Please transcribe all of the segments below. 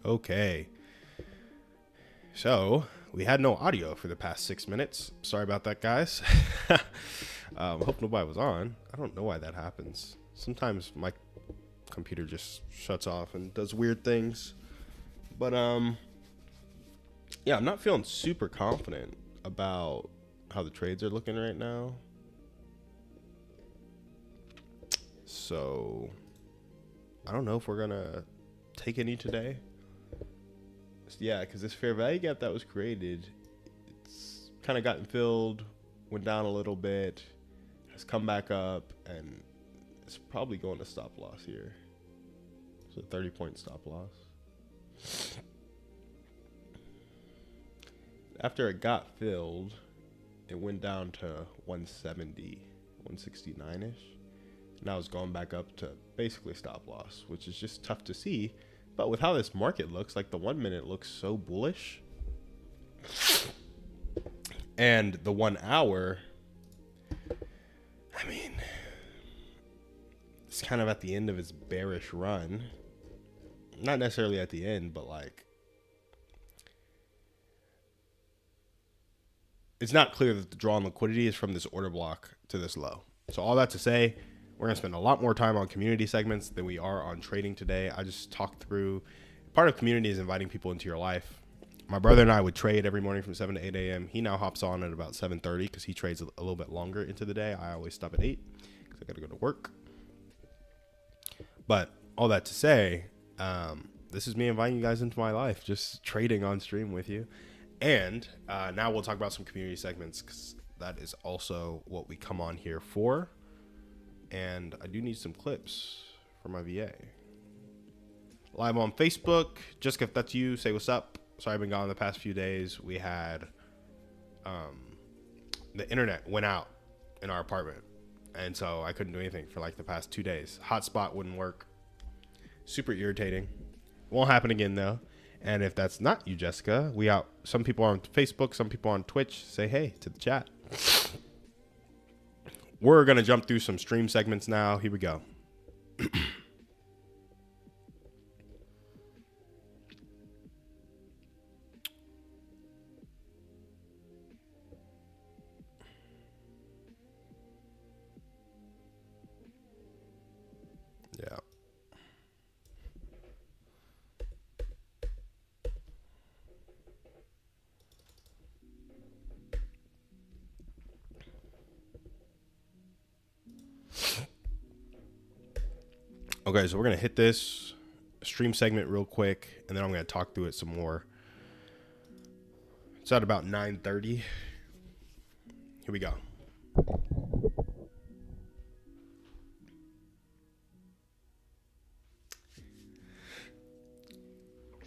Okay. So we had no audio for the past 6 minutes. Sorry about that, guys. Hope nobody was on. I don't know why that happens. Sometimes my computer just shuts off and does weird things. But yeah, I'm not feeling super confident about how the trades are looking right now. So I don't know if we're gonna take any today. Yeah, because this fair value gap that was created, it's kind of gotten filled, went down a little bit, has come back up, and it's probably going to stop loss here. So 30-point stop loss. After it got filled, it went down to 170, 169-ish. Now it's going back up to basically stop loss, which is just tough to see. But with how this market looks, like the 1 minute looks so bullish. And the 1 hour, I mean, it's kind of at the end of its bearish run. Not necessarily at the end, but like, it's not clear that the draw on liquidity is from this order block to this low. So all that to say, we're going to spend a lot more time on community segments than we are on trading today. I just talked through, part of community is inviting people into your life. My brother and I would trade every morning from 7 to 8 a.m. He now hops on at about 7:30 because he trades a little bit longer into the day. I always stop at 8 because I got to go to work. But all that to say, this is me inviting you guys into my life, just trading on stream with you. And now we'll talk about some community segments because that is also what we come on here for. And I do need some clips for my VA. Live on Facebook. Jessica, if that's you, say what's up. Sorry I've been gone the past few days. We had the internet went out in our apartment. And so I couldn't do anything for like the past 2 days. Hotspot wouldn't work. Super irritating. Won't happen again though. And if that's not you, Jessica, we out. Some people are on Facebook, some people on Twitch. Say hey to the chat. We're going to jump through some stream segments now. Here we go. Yeah. Okay, so we're going to hit this stream segment real quick, and then I'm going to talk through it some more. It's at about 9:30. Here we go.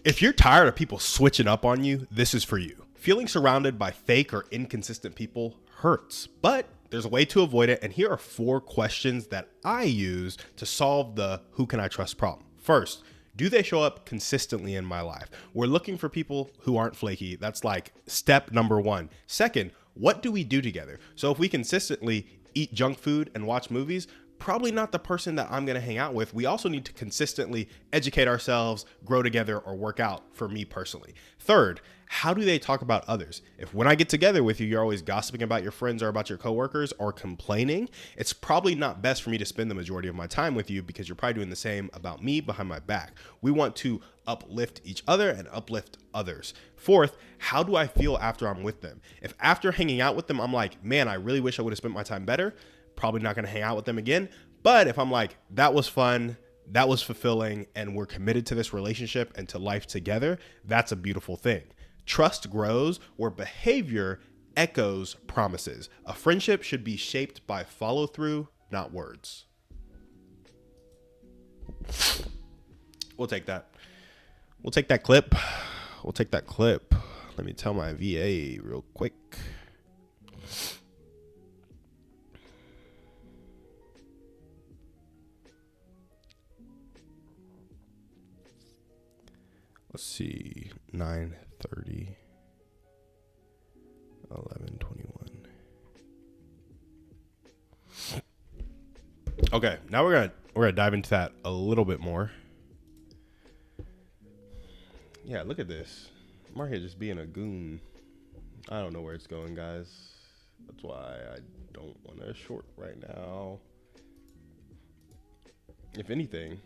If you're tired of people switching up on you, this is for you. Feeling surrounded by fake or inconsistent people hurts, but there's a way to avoid it, and here are 4 questions that I use to solve the who can I trust problem. First, do they show up consistently in my life? We're looking for people who aren't flaky. That's like step number 1. Second, what do we do together? So if we consistently eat junk food and watch movies, probably not the person that I'm going to hang out with. We also need to consistently educate ourselves, grow together, or work out for me personally. Third, how do they talk about others? If when I get together with you, you're always gossiping about your friends or about your coworkers or complaining, it's probably not best for me to spend the majority of my time with you because you're probably doing the same about me behind my back. We want to uplift each other and uplift others. Fourth, how do I feel after I'm with them? If after hanging out with them, I'm like, man, I really wish I would have spent my time better, probably not going to hang out with them again. But if I'm like, that was fun, that was fulfilling, and we're committed to this relationship and to life together, that's a beautiful thing. Trust grows where behavior echoes promises. A friendship should be shaped by follow through, not words. We'll take that. We'll take that clip. We'll take that clip. Let me tell my VA real quick. Let's see, 9:30, 11:21. Okay, now we're gonna We're going to dive into that a little bit more. Yeah, look at this. I'm right here just being a goon. I don't know where it's going, guys. That's why I don't want to short right now. If anything,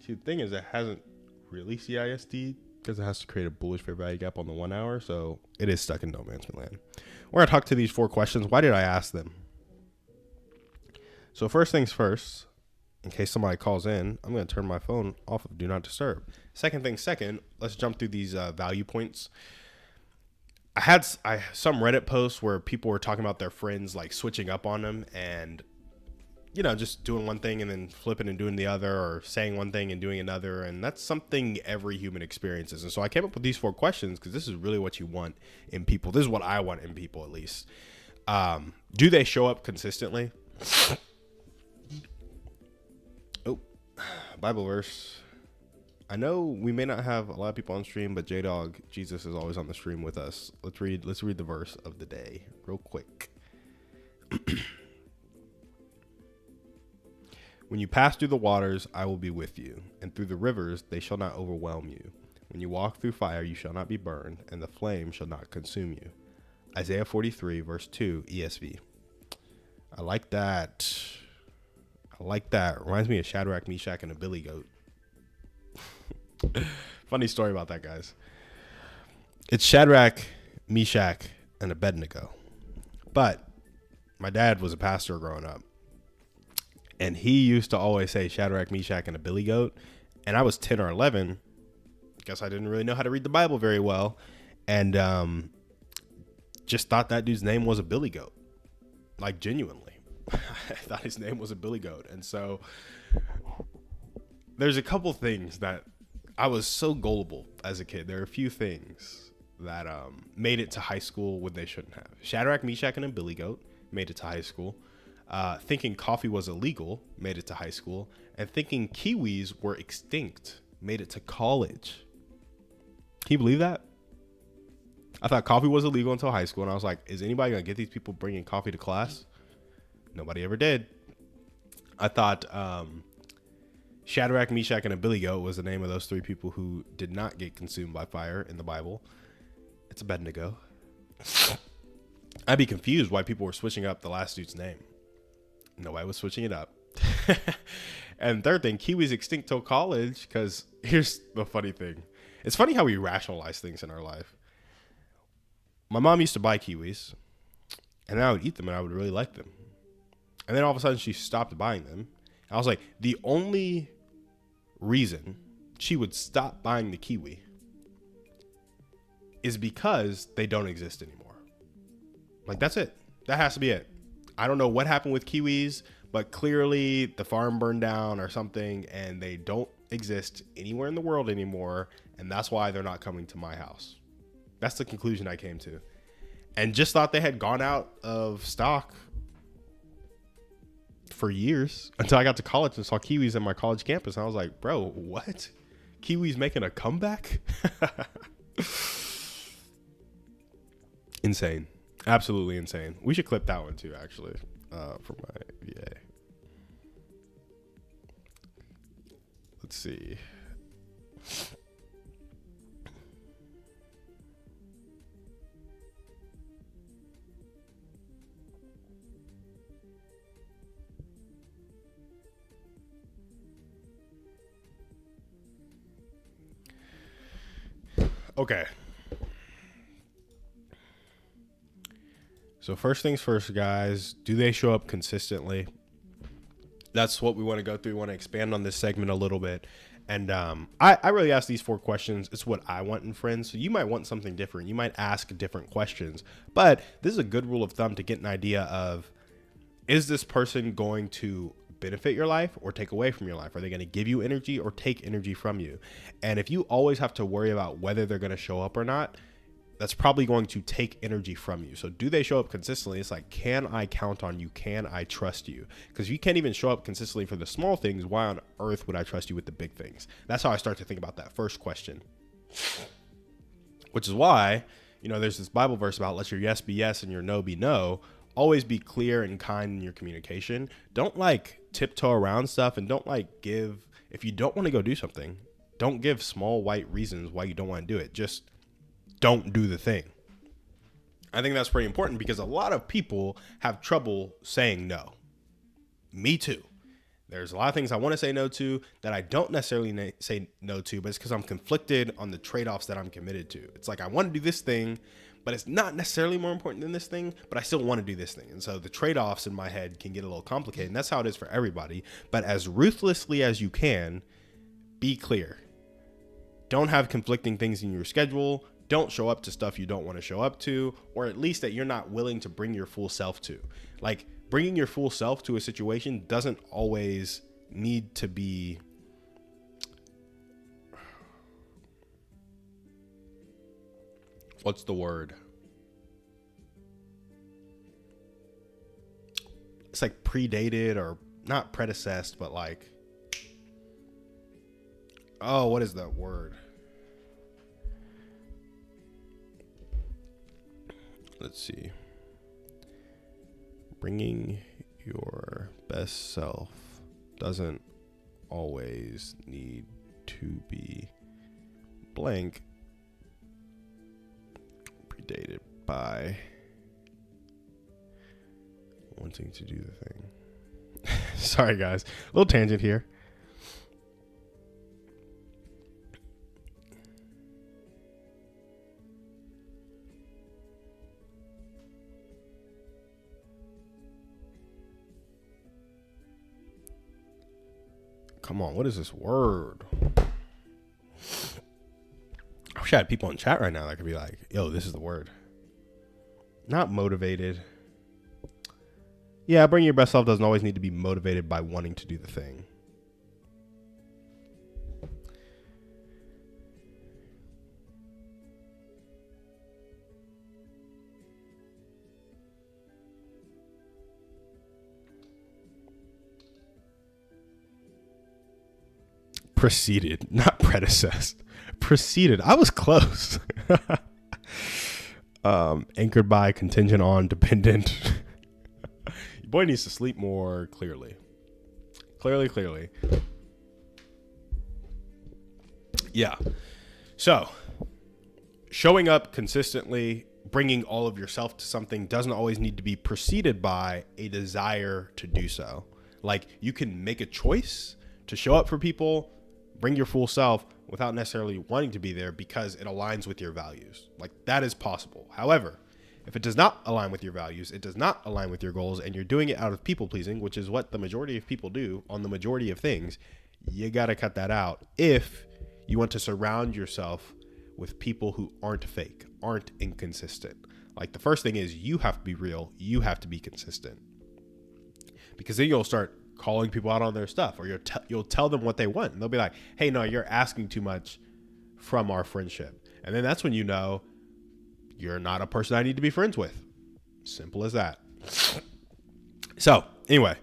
see, the thing is, it hasn't really CISD because it has to create a bullish fair value gap on the 1 hour. So it is stuck in no man's land. We're going to talk to these 4 questions. Why did I ask them? So first things first, in case somebody calls in, I'm going to turn my phone off of Do Not Disturb. Second thing second, let's jump through these value points. I had some Reddit posts where people were talking about their friends like switching up on them and, you know, just doing one thing and then flipping and doing the other, or saying one thing and doing another. And that's something every human experiences. And so I came up with these 4 questions because this is really what you want in people. This is what I want in people, at least. Do they show up consistently? Oh, Bible verse. I know we may not have a lot of people on stream, but J-Dog, Jesus is always on the stream with us. Let's read the verse of the day real quick. When you pass through the waters, I will be with you, and through the rivers, they shall not overwhelm you. When you walk through fire, you shall not be burned, and the flame shall not consume you. Isaiah 43, verse 2, ESV. I like that. Reminds me of Shadrach, Meshach, and a billy goat. Funny story about that, guys. It's Shadrach, Meshach, and Abednego. But my dad was a pastor growing up, and he used to always say Shadrach, Meshach, and a billy goat. And I was 10 or 11. Guess I didn't really know how to read the Bible very well. And just thought that dude's name was a billy goat. Like, genuinely. I thought his name was a billy goat. And so there's a couple things that I was so gullible as a kid. There are a few things that made it to high school when they shouldn't have. Shadrach, Meshach, and a billy goat made it to high school. Thinking coffee was illegal made it to high school. And thinking kiwis were extinct made it to college. Can you believe that? I thought coffee was illegal until high school. And I was like, is anybody going to get these people bringing coffee to class? Nobody ever did. I thought Shadrach, Meshach, and a billy goat was the name of those 3 people who did not get consumed by fire in the Bible. It's Abednego. I'd be confused why people were switching up the last dude's name. Nobody was switching it up. And third thing, kiwis extinct till college, because here's the funny thing. It's funny how we rationalize things in our life. My mom used to buy kiwis, and then I would eat them, and I would really like them. And then all of a sudden, she stopped buying them. I was like, the only reason she would stop buying the kiwi is because they don't exist anymore. Like, that's it. That has to be it. I don't know what happened with kiwis, but clearly the farm burned down or something, and they don't exist anywhere in the world anymore. And that's why they're not coming to my house. That's the conclusion I came to. And just thought they had gone out of stock for years until I got to college and saw kiwis in my college campus. And I was like, bro, what? Kiwis making a comeback? Insane. Absolutely insane. We should clip that one too, actually, for my VA. Let's see. Okay. So first things first, guys, do they show up consistently? That's what we want to go through. We want to expand on this segment a little bit. And I really ask these 4 questions. It's what I want in friends. So you might want something different. You might ask different questions. But this is a good rule of thumb to get an idea of, is this person going to benefit your life or take away from your life? Are they going to give you energy or take energy from you? And if you always have to worry about whether they're going to show up or not, that's probably going to take energy from you. So do they show up consistently? It's like, can I count on you? Can I trust you? Because if you can't even show up consistently for the small things, why on earth would I trust you with the big things? That's how I start to think about that first question. Which is why, you know, there's this Bible verse about let your yes be yes and your no be no. Always be clear and kind in your communication. Don't like tiptoe around stuff and don't like give, if you don't want to go do something, don't give small white reasons why you don't want to do it. Just don't do the thing. I think that's pretty important because a lot of people have trouble saying no. Me too. There's a lot of things I want to say no to that I don't necessarily say no to, but it's because I'm conflicted on the trade-offs that I'm committed to. It's like I want to do this thing, but it's not necessarily more important than this thing, but I still want to do this thing. And so the trade-offs in my head can get a little complicated, and that's how it is for everybody. But as ruthlessly as you can, be clear. Don't have conflicting things in your schedule. Don't show up to stuff you don't want to show up to, or at least that you're not willing to bring your full self to. Like, bringing your full self to a situation doesn't always need to be what's the word? It's like predated or not predecessed, but like, oh, what is that word? Let's see. Bringing your best self doesn't always need to be blank, predated by wanting to do the thing. Sorry, guys. A little tangent here. Come on, what is this word? I wish I had people in chat right now that could be like, yo, this is the word. Not motivated. Yeah, bringing your best self doesn't always need to be motivated by wanting to do the thing. Preceded, not predecessed. Preceded. I was close. Anchored by, contingent on, dependent. Your boy needs to sleep more clearly. Clearly. Yeah. So, showing up consistently, bringing all of yourself to something doesn't always need to be preceded by a desire to do so. Like, you can make a choice to show up for people, bring your full self without necessarily wanting to be there because it aligns with your values. Like, that is possible. However, if it does not align with your values, it does not align with your goals, and you're doing it out of people pleasing, which is what the majority of people do on the majority of things, you got to cut that out if you want to surround yourself with people who aren't fake, aren't inconsistent. Like, the first thing is you have to be real. You have to be consistent, because then you'll start calling people out on their stuff, or you'll tell them what they want, and they'll be like, hey, no, you're asking too much from our friendship. And then that's when you know you're not a person I need to be friends with. Simple as that. So anyway,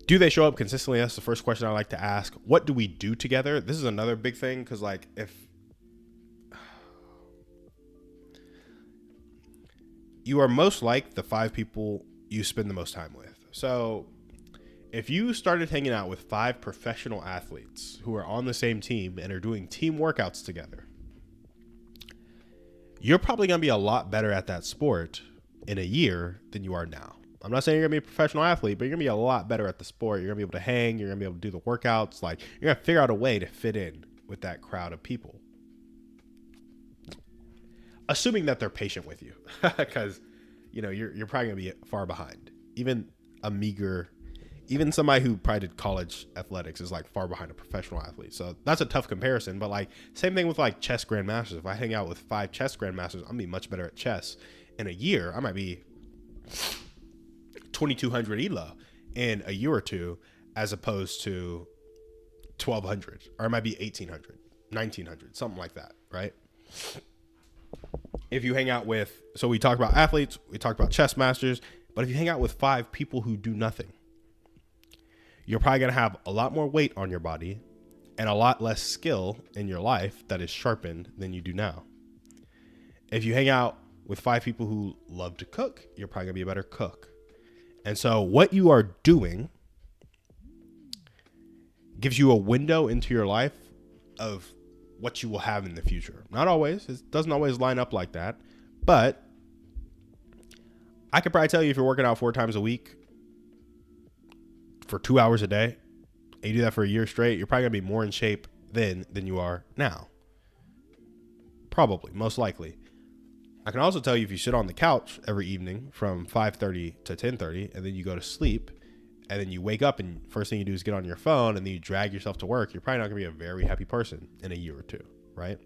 do they show up consistently? That's the first question I like to ask. What do we do together? This is another big thing, because like, if you are most like the 5 people you spend the most time with. So if you started hanging out with 5 professional athletes who are on the same team and are doing team workouts together, you're probably going to be a lot better at that sport in a year than you are now. I'm not saying you're going to be a professional athlete, but you're going to be a lot better at the sport. You're going to be able to hang. You're going to be able to do the workouts. Like, you're going to figure out a way to fit in with that crowd of people. Assuming that they're patient with you, because, you know, you're probably going to be far behind. Even somebody who probably did college athletics is like far behind a professional athlete. So that's a tough comparison. But like, same thing with like chess grandmasters. If I hang out with 5 chess grandmasters, I'm gonna be much better at chess. In a year, I might be 2,200 ELO in a year or two, as opposed to 1,200, or it might be 1,800, 1,900, something like that, right? If you hang out with, so we talked about athletes, we talked about chess masters, but if you hang out with 5 people who do nothing, you're probably going to have a lot more weight on your body and a lot less skill in your life that is sharpened than you do now. If you hang out with 5 people who love to cook, you're probably going to be a better cook. And so what you are doing gives you a window into your life of what you will have in the future. Not always. It doesn't always line up like that. But I could probably tell you if you're working out 4 times a week for 2 hours a day, and you do that for a year straight, you're probably going to be more in shape then than you are now. Probably, most likely. I can also tell you if you sit on the couch every evening from 5:30 to 10:30 and then you go to sleep and then you wake up and first thing you do is get on your phone and then you drag yourself to work, you're probably not going to be a very happy person in a year or two, right?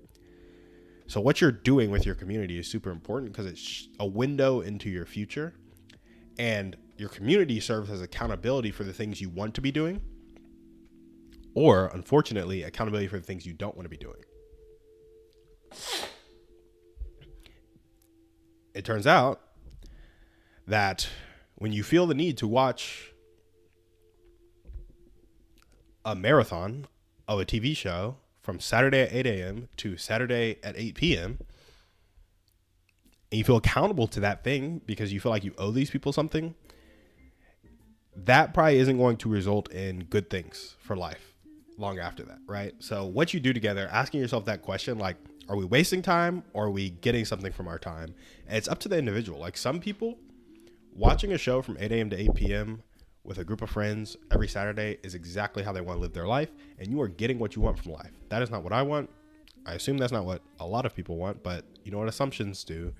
So what you're doing with your community is super important because it's a window into your future, and your community serves as accountability for the things you want to be doing, or unfortunately, accountability for the things you don't want to be doing. It turns out that when you feel the need to watch a marathon of a TV show from Saturday at 8 a.m. to Saturday at 8 p.m., and you feel accountable to that thing because you feel like you owe these people something, that probably isn't going to result in good things for life long after that, right? So what you do together, asking yourself that question, like, are we wasting time or are we getting something from our time? And it's up to the individual. Like, some people, watching a show from 8 a.m. to 8 p.m. with a group of friends every Saturday is exactly how they want to live their life, and you are getting what you want from life. That is not what I want. I assume that's not what a lot of people want, but you know what assumptions do.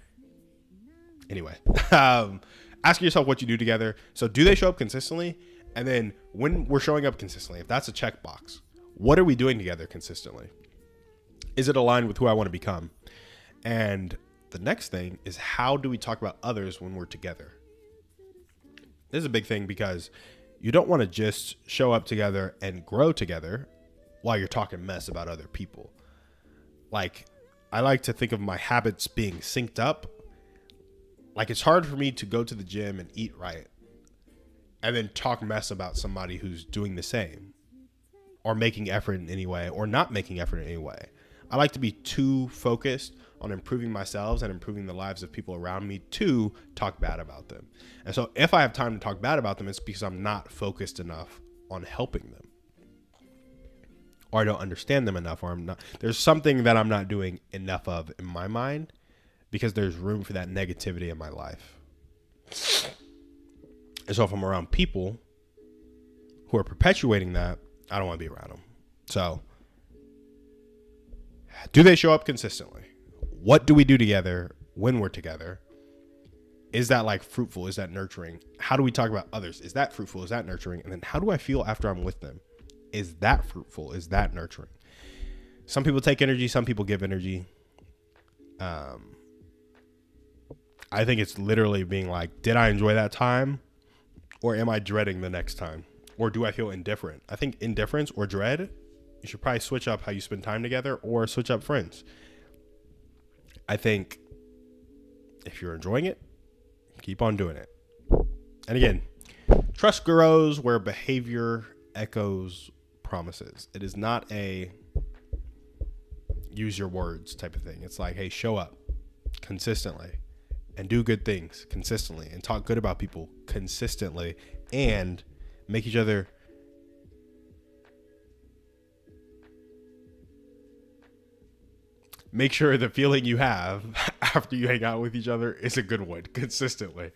Anyway, asking yourself what you do together. So do they show up consistently? And then when we're showing up consistently, if that's a checkbox, what are we doing together consistently? Is it aligned with who I want to become? And the next thing is, how do we talk about others when we're together? This is a big thing because you don't want to just show up together and grow together while you're talking mess about other people. Like, I like to think of my habits being synced up. Like, it's hard for me to go to the gym and eat right and then talk mess about somebody who's doing the same or making effort in any way or not making effort in any way. I like to be too focused on improving myself and improving the lives of people around me to talk bad about them. And so if I have time to talk bad about them, it's because I'm not focused enough on helping them, or I don't understand them enough, or there's something that I'm not doing enough of in my mind because there's room for that negativity in my life. And so if I'm around people who are perpetuating that, I don't want to be around them. So do they show up consistently? What do we do together when we're together? Is that like fruitful? Is that nurturing? How do we talk about others? Is that fruitful? Is that nurturing? And then how do I feel after I'm with them? Is that fruitful? Is that nurturing? Some people take energy. Some people give energy. I think it's literally being like, did I enjoy that time? Or am I dreading the next time? Or do I feel indifferent? I think indifference or dread, you should probably switch up how you spend time together or switch up friends. I think if you're enjoying it, keep on doing it. And again, trust grows where behavior echoes promises. It is not a use your words type of thing. It's like, hey, show up consistently and do good things consistently and talk good about people consistently and make each other make sure the feeling you have after you hang out with each other is a good one consistently.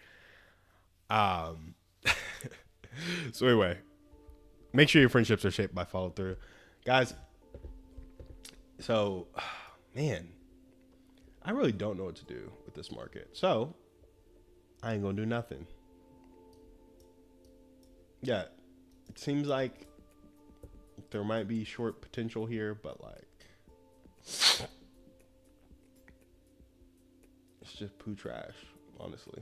So anyway, make sure your friendships are shaped by follow through, guys. So, man, I really don't know what to do with this market. So I ain't gonna do nothing. Yeah, it seems like there might be short potential here, but like, it's just poo trash, honestly.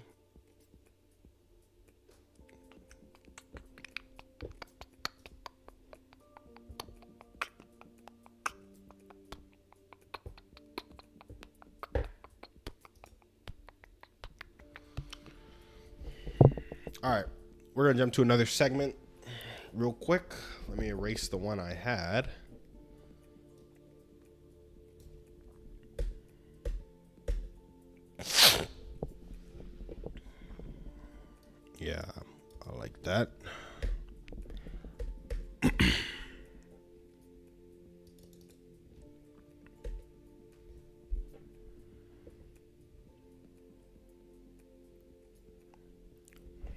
All right, we're going to jump to another segment real quick. Let me erase the one I had. Yeah, I like that.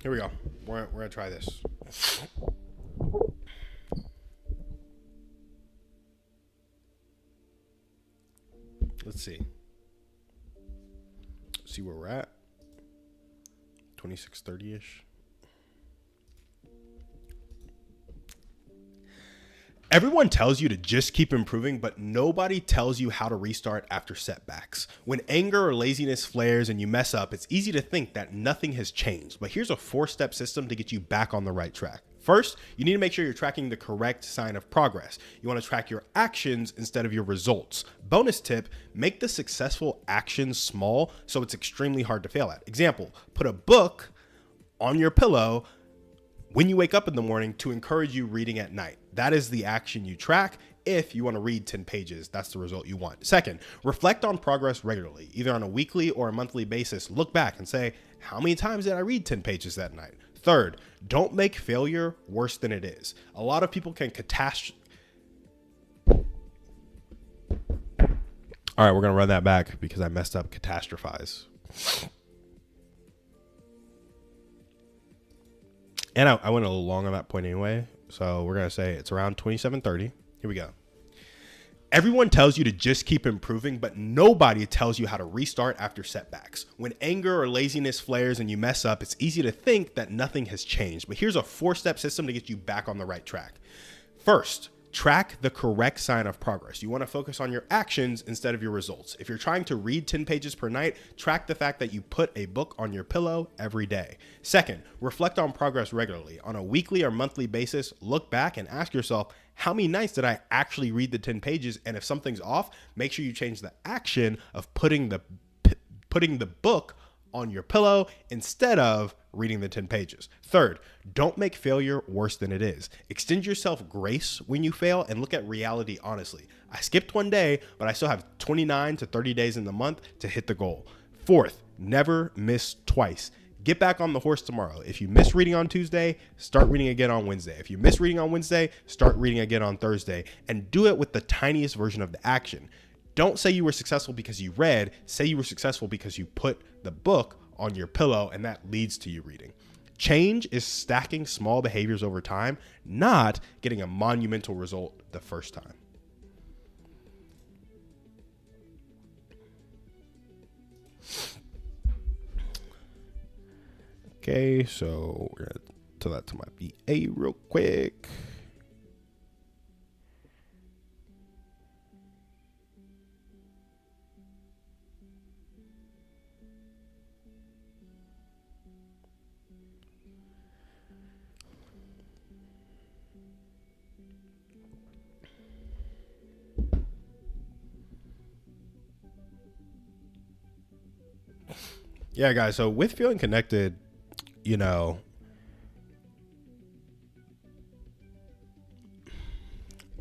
Here we go. We're gonna try this. Let's see where we're at. 26:30-ish. Everyone tells you to just keep improving, but nobody tells you how to restart after setbacks. When anger or laziness flares and you mess up, it's easy to think that nothing has changed. But here's a 4-step system to get you back on the right track. First, you need to make sure you're tracking the correct sign of progress. You want to track your actions instead of your results. Bonus tip, make the successful actions small so it's extremely hard to fail at. Example, put a book on your pillow when you wake up in the morning to encourage you reading at night. That is the action you track. If you want to read 10 pages, that's the result you want. Second, reflect on progress regularly, either on a weekly or a monthly basis. Look back and say, how many times did I read 10 pages that night? Third, don't make failure worse than it is. A lot of people can All right, we're going to run that back because I messed up catastrophize. And I went a little long on that point anyway. So we're going to say it's around 27:30. Here we go. Everyone tells you to just keep improving, but nobody tells you how to restart after setbacks. When anger or laziness flares and you mess up, it's easy to think that nothing has changed. But here's a 4-step system to get you back on the right track. First, track the correct sign of progress. You want to focus on your actions instead of your results. If you're trying to read 10 pages per night, track the fact that you put a book on your pillow every day. Second, reflect on progress regularly. On a weekly or monthly basis, look back and ask yourself, how many nights did I actually read the 10 pages? And if something's off, make sure you change the action of putting the book on your pillow instead of reading the 10 pages. Third, don't make failure worse than it is. Extend yourself grace when you fail and look at reality honestly. I skipped one day, but I still have 29 to 30 days in the month to hit the goal. Fourth, never miss twice. Get back on the horse tomorrow. If you miss reading on Tuesday, start reading again on Wednesday. If you miss reading on Wednesday, start reading again on Thursday, and do it with the tiniest version of the action. Don't say you were successful because you read. Say you were successful because you put the book on your pillow, and that leads to you reading. Change is stacking small behaviors over time, not getting a monumental result the first time. Okay, so we're going to tell that to my VA real quick. Yeah, guys, so with feeling connected, you know,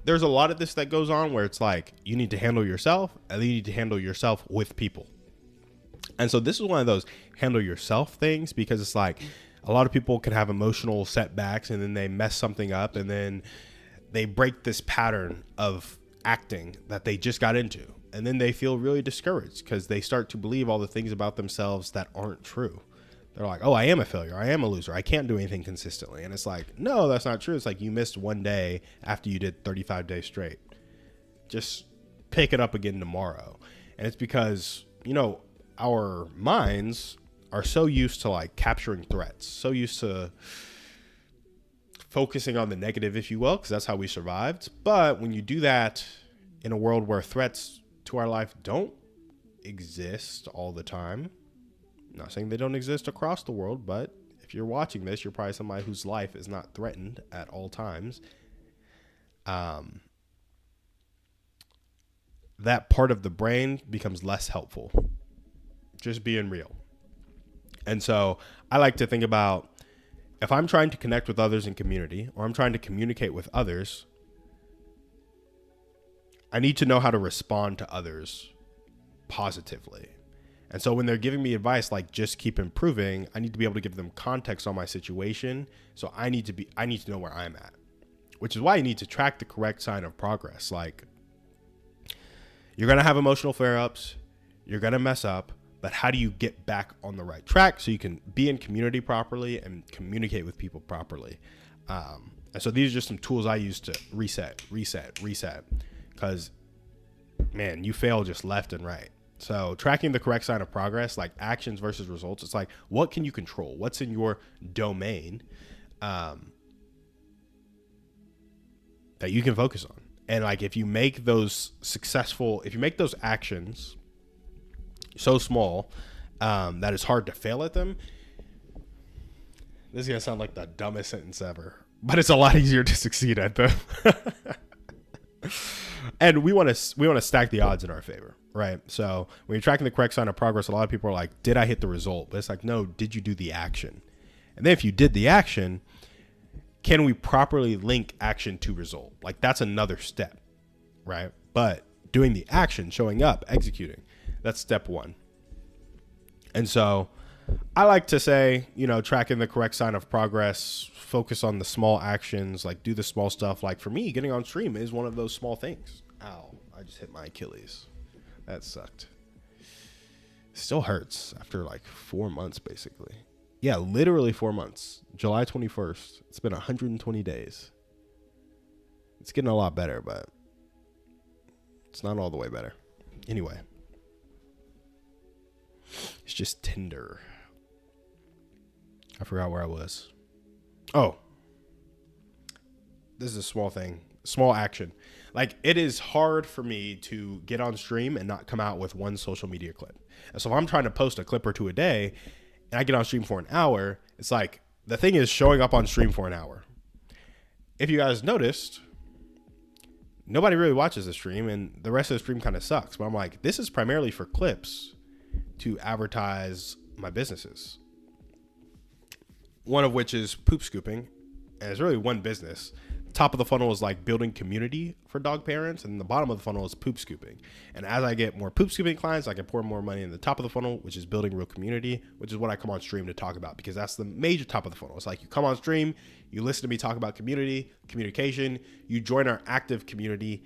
there's a lot of this that goes on where it's like you need to handle yourself and then you need to handle yourself with people. And so this is one of those handle yourself things, because it's like a lot of people can have emotional setbacks and then they mess something up and then they break this pattern of acting that they just got into. And then they feel really discouraged because they start to believe all the things about themselves that aren't true. They're like, oh, I am a failure. I am a loser. I can't do anything consistently. And it's like, no, that's not true. It's like you missed one day after you did 35 days straight. Just pick it up again tomorrow. And it's because, you know, our minds are so used to like capturing threats, so used to focusing on the negative, if you will, because that's how we survived. But when you do that in a world where threats to our life don't exist all the time, I'm not saying they don't exist across the world, but if you're watching this, you're probably somebody whose life is not threatened at all times. That part of the brain becomes less helpful. Just being real. And so I like to think about, if I'm trying to connect with others in community, or I'm trying to communicate with others, I need to know how to respond to others positively. And so when they're giving me advice like just keep improving, I need to be able to give them context on my situation. So I need to know where I'm at, which is why you need to track the correct sign of progress. Like, you're going to have emotional flare-ups, you're going to mess up, but how do you get back on the right track so you can be in community properly and communicate with people properly? And so these are just some tools I use to reset, because, man, you fail just left and right. So tracking the correct sign of progress, like actions versus results, it's like, what can you control? What's in your domain that you can focus on? And like, if you make those actions so small that it's hard to fail at them, this is going to sound like the dumbest sentence ever, but it's a lot easier to succeed at them. And we want to stack the odds in our favor, right? So when you're tracking the correct sign of progress, a lot of people are like, did I hit the result? But it's like, no, did you do the action? And then if you did the action, can we properly link action to result? Like, that's another step, right? But doing the action, showing up, executing, that's step one. And so I like to say, tracking the correct sign of progress, focus on the small actions, like do the small stuff. Like for me, getting on stream is one of those small things. Ow, I just hit my Achilles. That sucked. Still hurts after like 4 months, basically. Yeah, literally 4 months. July 21st. It's been 120 days. It's getting a lot better, but it's not all the way better. Anyway. It's just Tinder. I forgot where I was. Oh. This is a small thing. Small action. Like, it is hard for me to get on stream and not come out with one social media clip. And so if I'm trying to post a clip or two a day and I get on stream for an hour, it's like, the thing is showing up on stream for an hour. If you guys noticed, nobody really watches the stream and the rest of the stream kind of sucks. But I'm like, this is primarily for clips to advertise my businesses. One of which is poop scooping. And it's really one business. Top of the funnel is like building community for dog parents, and the bottom of the funnel is poop scooping. And as I get more poop scooping clients, I can pour more money in the top of the funnel, which is building real community, which is what I come on stream to talk about, because that's the major top of the funnel. It's like, you come on stream, you listen to me talk about community, communication, you join our active community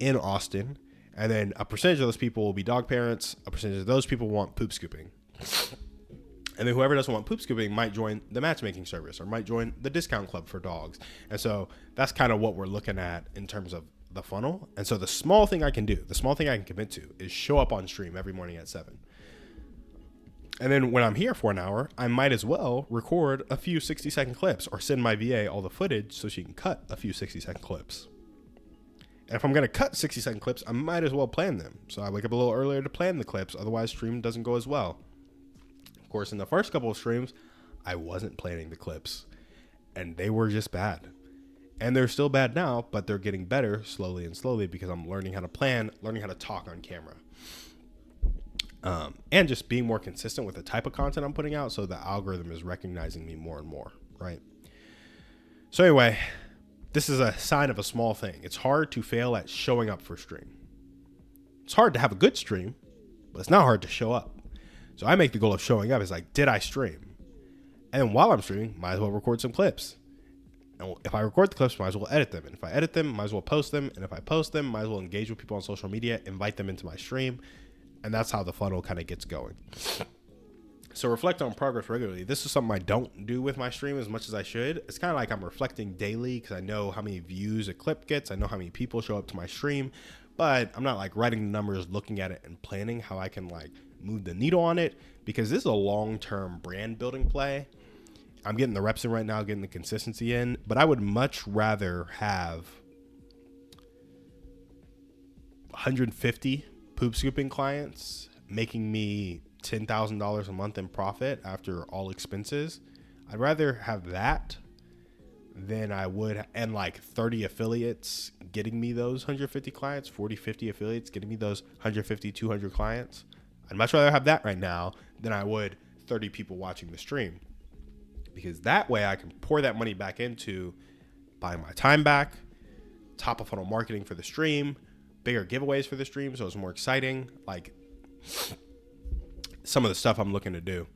in Austin, and then a percentage of those people will be dog parents, a percentage of those people want poop scooping. And then whoever doesn't want poop scooping might join the matchmaking service or might join the discount club for dogs. And so that's kind of what we're looking at in terms of the funnel. And so the small thing I can do, the small thing I can commit to, is show up on stream every morning at 7. And then when I'm here for an hour, I might as well record a few 60-second clips or send my VA all the footage so she can cut a few 60-second clips. And if I'm going to cut 60-second clips, I might as well plan them. So I wake up a little earlier to plan the clips. Otherwise, stream doesn't go as well. Of course, in the first couple of streams, I wasn't planning the clips, and they were just bad. And they're still bad now, but they're getting better slowly and slowly because I'm learning how to plan, learning how to talk on camera. And just being more consistent with the type of content I'm putting out, so the algorithm is recognizing me more and more, right? So anyway, this is a sign of a small thing. It's hard to fail at showing up for stream. It's hard to have a good stream, but it's not hard to show up. So I make the goal of showing up. It's like, did I stream? And then while I'm streaming, might as well record some clips. And if I record the clips, might as well edit them. And if I edit them, might as well post them. And if I post them, might as well engage with people on social media, invite them into my stream. And that's how the funnel kind of gets going. So reflect on progress regularly. This is something I don't do with my stream as much as I should. It's kind of like I'm reflecting daily because I know how many views a clip gets. I know how many people show up to my stream. But I'm not like writing the numbers, looking at it, and planning how I can like move the needle on it, because this is a long-term brand building play. I'm getting the reps in right now, getting the consistency in, but I would much rather have 150 poop scooping clients making me $10,000 a month in profit after all expenses. I'd rather have that than I would, and like 30 affiliates getting me those 150 clients, 40, 50 affiliates getting me those 150, 200 clients. I'd much rather have that right now than I would 30 people watching the stream, because that way I can pour that money back into buying my time back, top of funnel marketing for the stream, bigger giveaways for the stream, so it's more exciting, like some of the stuff I'm looking to do.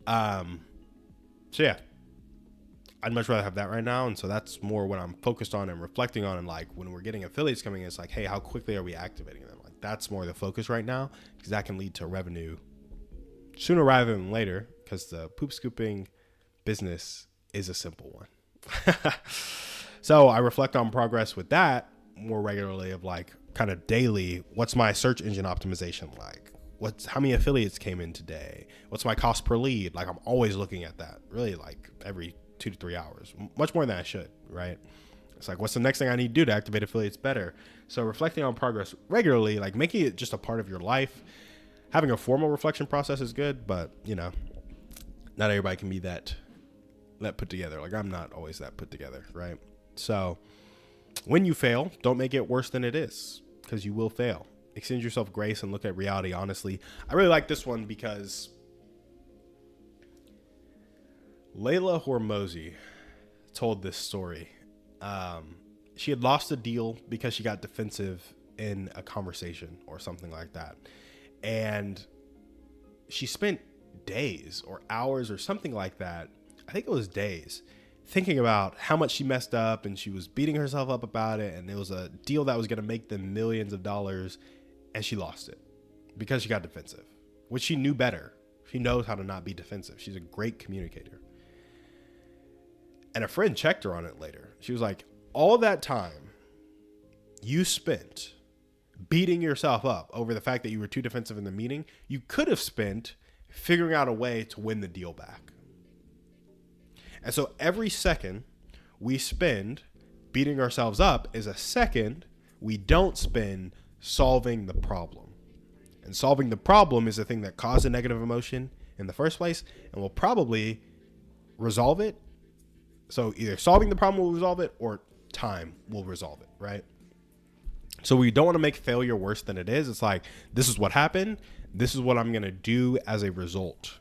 So yeah, I'd much rather have that right now. And so that's more what I'm focused on and reflecting on. And like when we're getting affiliates coming in, it's like, hey, how quickly are we activating them? Like that's more the focus right now, because that can lead to revenue sooner rather than later, because the poop scooping business is a simple one. So I reflect on progress with that more regularly, of like kind of daily. What's my search engine optimization like? How many affiliates came in today? What's my cost per lead? Like, I'm always looking at that, really, like every 2 to 3 hours, much more than I should, right? It's like, what's the next thing I need to do to activate affiliates better? So reflecting on progress regularly, like making it just a part of your life. Having a formal reflection process is good, but not everybody can be that put together. Like, I'm not always that put together, right? So when you fail, don't make it worse than it is, because you will fail. Extend yourself grace and look at reality honestly. I really like this one because Layla Hormozy told this story. She had lost a deal because she got defensive in a conversation or something like that. And she spent days or hours or something like that, I think it was days, thinking about how much she messed up, and she was beating herself up about it. And it was a deal that was going to make them millions of dollars, and she lost it because she got defensive, which she knew better. She knows how to not be defensive. She's a great communicator. And a friend checked her on it later. She was like, all that time you spent beating yourself up over the fact that you were too defensive in the meeting, you could have spent figuring out a way to win the deal back. And so every second we spend beating ourselves up is a second we don't spend solving the problem. And solving the problem is the thing that caused a negative emotion in the first place, and will probably resolve it. So either solving the problem will resolve it, or time will resolve it, right? So we don't want to make failure worse than it is. It's like, this is what happened. This is what I'm going to do as a result.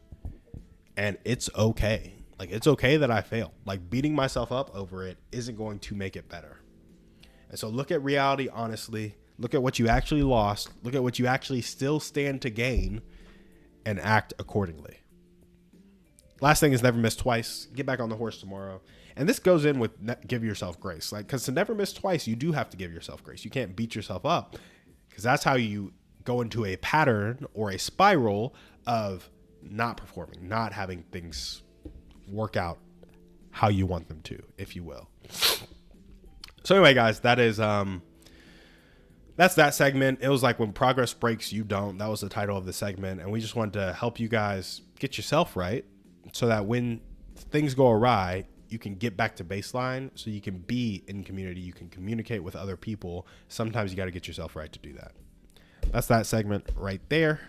And it's okay. Like, it's okay that I failed. Like, beating myself up over it isn't going to make it better. And so look at reality honestly. Look at what you actually lost. Look at what you actually still stand to gain, and act accordingly. Last thing is never miss twice. Get back on the horse tomorrow. And this goes in with give yourself grace. Like, because to never miss twice, you do have to give yourself grace. You can't beat yourself up, because that's how you go into a pattern or a spiral of not performing, not having things work out how you want them to, if you will. So anyway, guys, that is that's that segment. It was like, when progress breaks, you don't. That was the title of the segment. And we just wanted to help you guys get yourself right, so that when things go awry, you can get back to baseline, so you can be in community. You can communicate with other people. Sometimes you got to get yourself right to do that. That's that segment right there.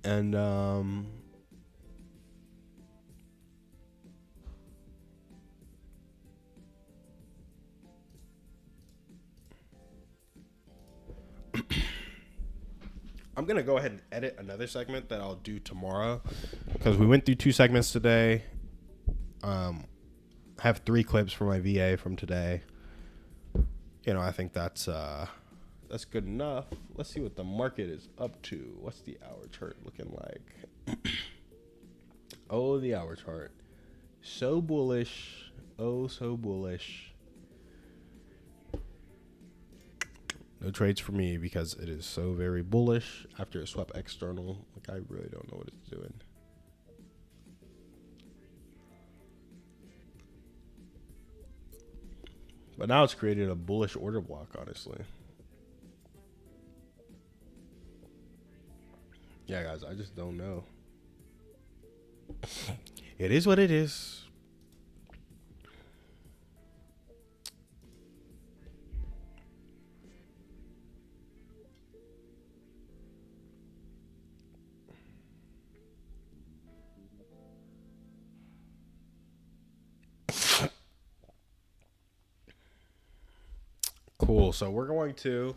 And I'm going to go ahead and edit another segment that I'll do tomorrow, because we went through 2 segments today. I have 3 clips for my VA from today. I think that's good enough. Let's see what the market is up to. What's the hour chart looking like? Oh, the hour chart. So bullish. Oh, so bullish. No trades for me, because it is so very bullish after it swept external. Like, I really don't know what it's doing. But now it's created a bullish order block, honestly. Yeah, guys, I just don't know. It is what it is. Cool. So we're going to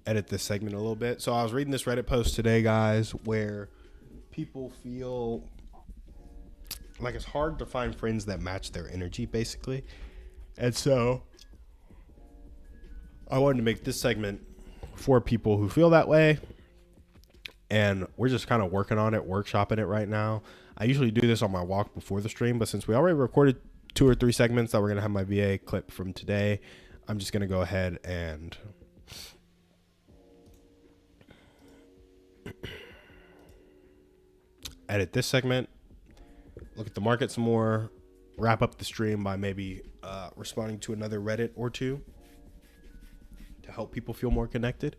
edit this segment a little bit. So I was reading this Reddit post today, guys, where people feel like it's hard to find friends that match their energy, basically. And so I wanted to make this segment for people who feel that way. and we're just kind of working on it, workshopping it right now. I usually do this on my walk before the stream, but since we already recorded 2 or 3 segments that we're going to have my VA clip from today, I'm just going to go ahead and edit this segment, look at the market some more, wrap up the stream by maybe responding to another Reddit or two to help people feel more connected.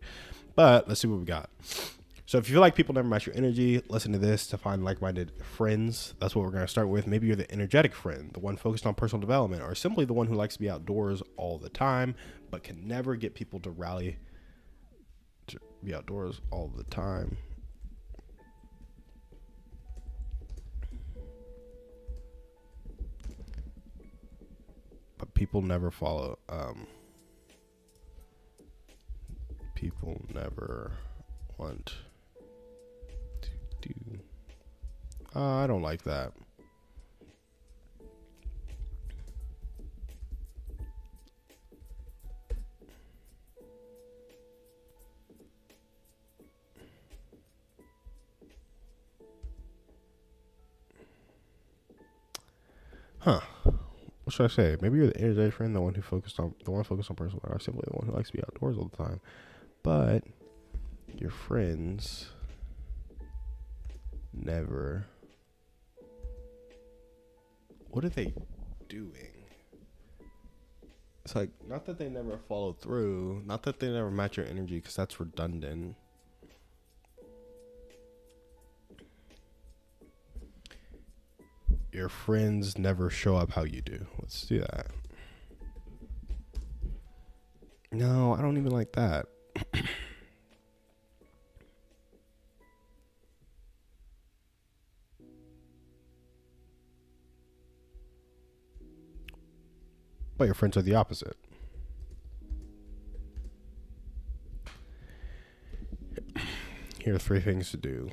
But let's see what we got. So if you feel like people never match your energy, listen to this to find like-minded friends. That's what we're going to start with. Maybe you're the energetic friend, the one focused on personal development, or simply the one who likes to be outdoors all the time, but can never get people to rally to be outdoors all the time. But people never follow. People never want to do. I don't like that. Huh. What should I say? Maybe you're the energetic friend, the one focused on personal life, or simply the one who likes to be outdoors all the time. But your friends never. What are they doing? It's like, not that they never follow through, not that they never match your energy, because that's redundant. Your friends never show up how you do. Let's do that. No, I don't even like that. But your friends are the opposite. Here are 3 things to do.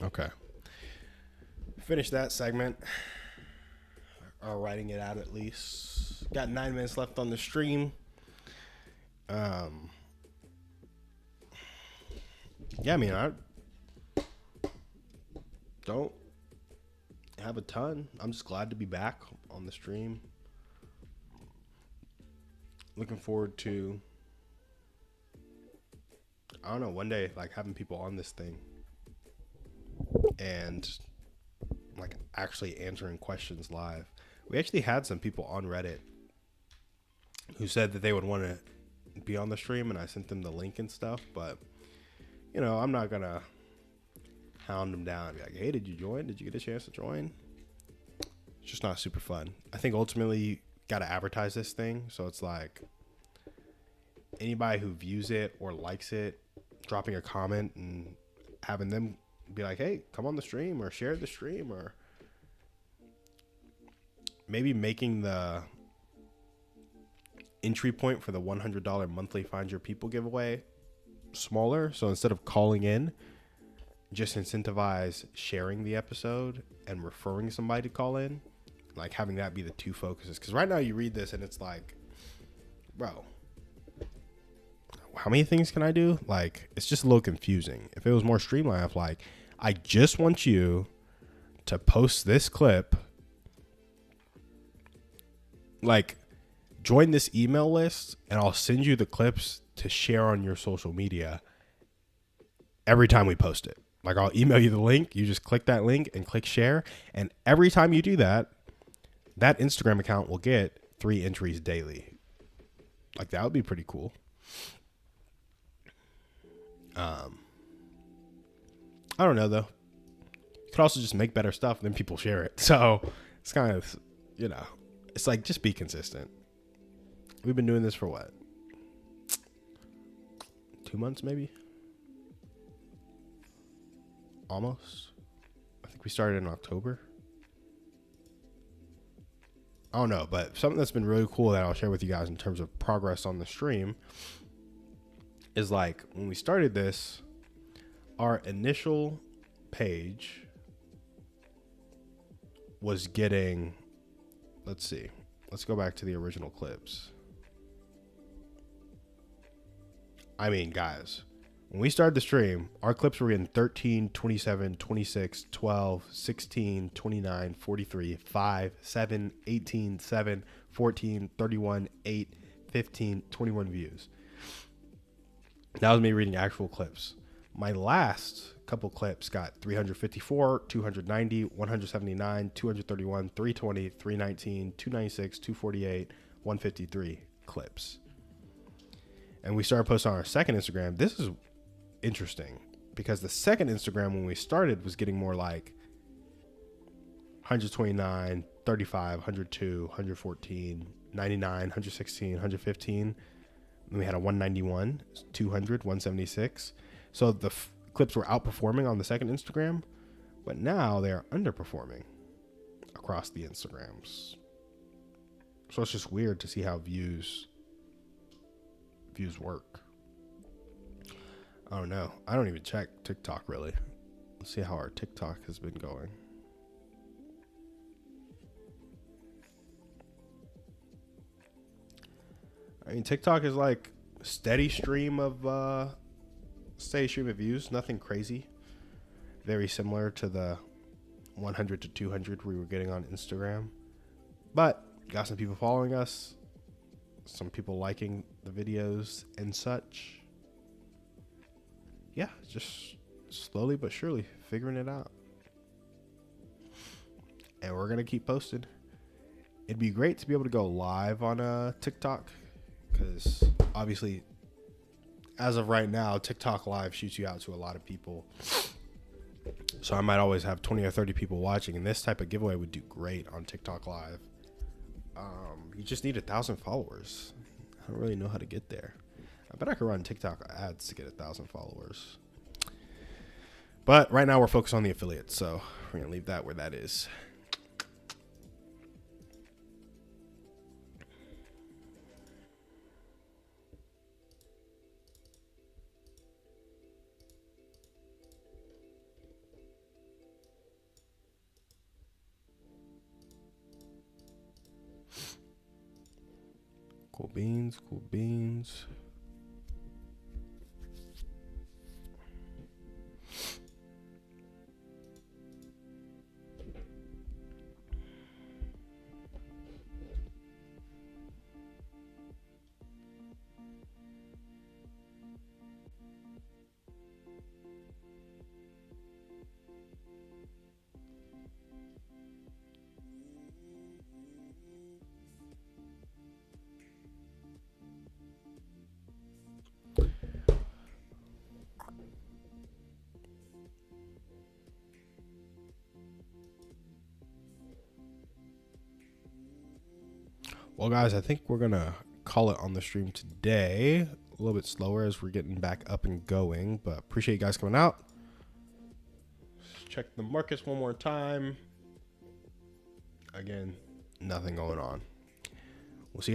Okay. Finish that segment. Or writing it out at least. Got 9 minutes left on the stream. Yeah, I mean, I don't have a ton. I'm just glad to be back on the stream. Looking forward to, I don't know, one day, like, having people on this thing and like actually answering questions live. We actually had some people on Reddit who said that they would want to be on the stream, and I sent them the link and stuff. But I'm not gonna hound them down and be like, hey, did you join? Did you get a chance to join? It's just not super fun. I think ultimately you got to advertise this thing. So it's like anybody who views it or likes it, dropping a comment and having them be like, hey, come on the stream or share the stream, or maybe making the entry point for the $100 monthly Find Your People giveaway smaller. So instead of calling in, just incentivize sharing the episode and referring somebody to call in, like having that be the two focuses. Because right now you read this and it's like, bro, how many things can I do? Like, it's just a little confusing. If it was more streamlined, like, I just want you to post this clip, like, join this email list, and I'll send you the clips to share on your social media every time we post it. Like, I'll email you the link. You just click that link and click share. And every time you do that, that Instagram account will get 3 entries daily. Like, that would be pretty cool. I don't know, though. You could also just make better stuff, and then people share it. So it's kind of, it's like, just be consistent. We've been doing this for what? 2 months, maybe? Almost. I think we started in October. I don't know, but something that's been really cool that I'll share with you guys in terms of progress on the stream is, like, when we started this, our initial page was getting, let's see, let's go back to the original clips. I mean, guys, when we started the stream, our clips were getting 13, 27, 26, 12, 16, 29, 43, 5, 7, 18, 7, 14, 31, 8, 15, 21 views. That was me reading actual clips. My last couple clips got 354, 290, 179, 231, 320, 319, 296, 248, 153 clips. And we started posting on our second Instagram. This is interesting because the second Instagram when we started was getting more like 129, 35, 102, 114, 99, 116, 115. And we had a 191, 200, 176. So the clips were outperforming on the second Instagram, but now they're underperforming across the Instagrams. So it's just weird to see how views work. I don't know. I don't even check TikTok really. Let's see how our TikTok has been going. I mean, TikTok is like steady stream of views, nothing crazy. Very similar to the 100 to 200 we were getting on Instagram. But got some people following us, some people liking the videos and such. Yeah, just slowly but surely figuring it out. And we're going to keep posting. It'd be great to be able to go live on TikTok, because obviously as of right now, TikTok live shoots you out to a lot of people. So I might always have 20 or 30 people watching, and this type of giveaway would do great on TikTok live. You just need 1,000 followers. I don't really know how to get there. I bet I could run TikTok ads to get 1,000 followers. But right now we're focused on the affiliates, so we're going to leave that where that is. Cool beans, cool beans. Well, guys, I think we're going to call it on the stream today. A little bit slower as we're getting back up and going, but appreciate you guys coming out. Let's check the markets one more time. Again, nothing going on. We'll see you guys.